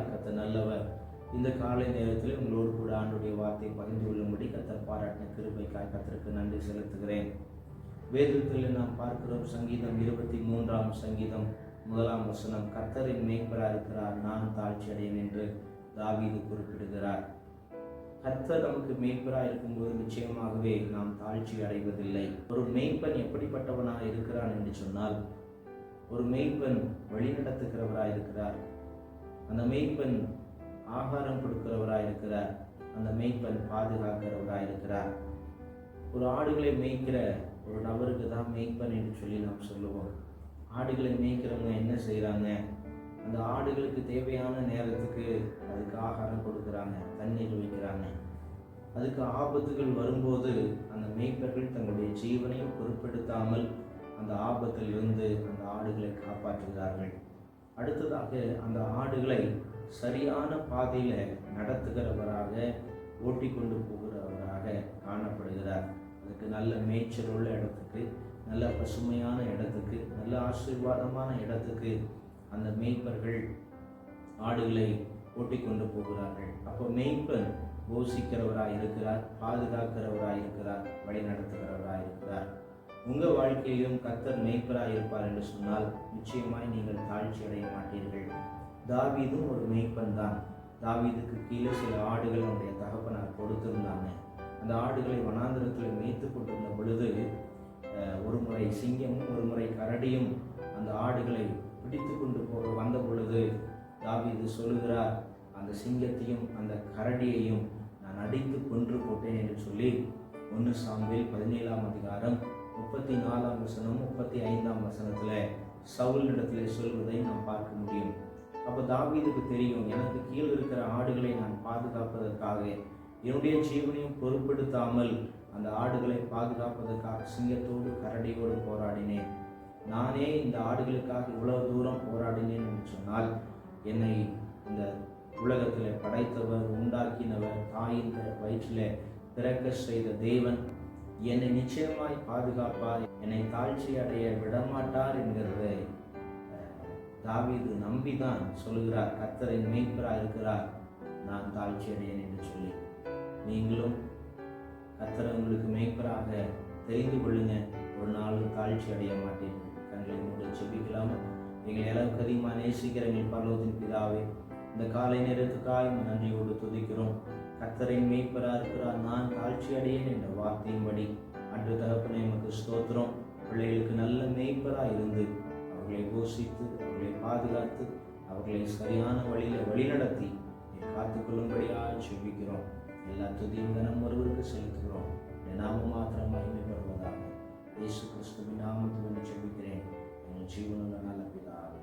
கர்த்தர் நல்லவர். இந்த காலை நேரத்தில் உங்களோடு கூட ஆண்டுடைய வார்த்தை பகிர்ந்து கொள்ளும்படி கர்த்தர் பாராட்டின கிருபைக்காய் கர்த்தருக்கு நன்றி செலுத்துகிறேன். வேதத்தில் நாம் பார்க்கிறோம், சங்கீதம் 23ஆம் சங்கீதம் 1ஆம் வசனம், கர்த்தரின் மேய்ப்பராக இருக்கிறார், நான் தாழ்ச்சி அடையேன் என்று தாவீது குறிப்பிடுகிறார். கர்த்தர் நமக்கு மேய்ப்பராக இருக்கும்போது நிச்சயமாகவே நாம் தாழ்ச்சி அடைவதில்லை. ஒரு மேய்ப்பன் எப்படிப்பட்டவனாக இருக்கிறான் என்று சொன்னால், ஒரு மேய்ப்பன் வழிநடத்துகிறவராக இருக்கிறார். அந்த மேய்ப்பன் ஆகாரம் கொடுக்கிறவராக இருக்கிறார். அந்த மேய்ப்பன் பாதுகாக்கிறவராக இருக்கிறார். ஒரு ஆடுகளை மேய்க்கிற ஒரு நபருக்கு தான் மேய்ப்பன் என்று சொல்லி நாம் சொல்லுவோம். ஆடுகளை மேய்க்கிறவங்க என்ன செய்கிறாங்க? அந்த ஆடுகளுக்கு தேவையான நேரத்துக்கு அதுக்கு ஆகாரம் கொடுக்குறாங்க, தண்ணீர் வைக்கிறாங்க. அதுக்கு ஆபத்துகள் வரும்போது அந்த மேய்ப்பர்கள் தங்களுடைய ஜீவனையும் பொருட்படுத்தாமல் அந்த ஆபத்திலிருந்து அந்த ஆடுகளை காப்பாற்றுகிறார்கள். அடுத்ததாக அந்த ஆடுகளை சரியான பாதையில் நடத்துகிறவராக, ஓட்டி கொண்டு போகிறவராக காணப்படுகிறார். அதுக்கு நல்ல மேய்ச்சல் உள்ள இடத்துக்கு, நல்ல பசுமையான இடத்துக்கு, நல்ல ஆசீர்வாதமான இடத்துக்கு அந்த மேய்ப்பர்கள் ஆடுகளை ஓட்டி கொண்டு போகிறார்கள். அப்போ மேய்ப்பன் போஷிக்கிறவராக இருக்கிறார், பாதுகாக்கிறவராக இருக்கிறார், வழி நடத்துகிறவராக இருக்கிறார். உங்கள் வாழ்க்கையிலும் கர்த்தர் மேய்ப்பராக இருப்பார் என்று சொன்னால் நிச்சயமாய் நீங்கள் தாழ்ச்சி அடைய மாட்டீர்கள். தாவீதும் ஒரு மேய்ப்பன் தான். தாவீதுக்கு கீழே சில ஆடுகள் அவனுடைய தகப்பனார் கொடுத்திருந்தாங்க. அந்த ஆடுகளை வனாந்திரத்தில் மேய்த்து கொண்டிருந்த பொழுது ஒரு முறை சிங்கமும் ஒரு முறை கரடியும் அந்த ஆடுகளை பிடித்து கொண்டு போக வந்த பொழுது தாவீது சொல்லுகிறார், அந்த சிங்கத்தையும் அந்த கரடியையும் நான் அடித்து கொன்று போட்டேன் என்று சொல்லி 1 சாமுவேல் 17ஆம் அதிகாரம் 34ஆம் வசனம் 35ஆம் வசனத்தில் சவுல் இடத்துல சொல்வதை நாம் பார்க்க முடியும். அப்போ தாவீதுக்கு தெரியும், எனக்கு கீழ் இருக்கிற ஆடுகளை நான் பாதுகாப்பதற்காக என்னுடைய ஜீவனையும் பொருட்படுத்தாமல் அந்த ஆடுகளை பாதுகாப்பதற்காக சிங்கத்தோடு கரடியோடு போராடினேன். நானே இந்த ஆடுகளுக்காக இவ்வளவு தூரம் போராடினேன் என்று சொன்னால், என்னை இந்த உலகத்தில் படைத்தவர், உண்டாக்கினவர், தாயின் வயிற்றில் பிறக்க செய்த தேவன் என்னை நிச்சயமாய் பாதுகாப்பார், என்னை தாழ்ச்சி அடைய விடமாட்டார் என்கிறதை தாவீது நம்பிதான் சொல்லுகிறார், கர்த்தரின் மேய்ப்பராக இருக்கிறார், நான் தாழ்ச்சி அடையேன் என்று சொல்லி. நீங்களும் கர்த்தரை உங்களுக்கு மேய்ப்பராக தெரிந்து கொள்ளுங்க, ஒரு நாளும் தாழ்ச்சி அடைய மாட்டீர்கள். கண்களை மூடி ஜெபிக்கலாமா? எங்களை அளவுக்கு அதிகமாக நேசிக்கிற எங்கள் பரலோகத்தின் பிதாவே, இந்த காலை நேரத்துக்காக நன்றியோடு துதிக்கிறோம். கர்த்தரின் மேய்ப்பராக இருக்கிறார், நான் தாழ்ச்சி அடையேன் என்ற வார்த்தையின்படி அன்று தகப்பனே எமக்கு ஸ்தோத்திரம். பிள்ளைகளுக்கு நல்ல மேய்ப்பராக இருந்து அவர்களை போஷித்து, அவர்களை பாதுகாத்து, அவர்களை சரியான வழியில் வழிநடத்தி காத்துக்கொள்ளும்படியாக ஜெபிக்கிறோம். எல்லா துதியும் தினம் ஒருவருக்கு செலுத்துகிறோம். என் நாமம் மாத்திரம் மகிமைப்படுவதாக இயேசு கிறிஸ்துவின் நாமத்தில் ஜெபிக்கிறேன். என் ஜீவனுள்ள நல்ல பிதாவே.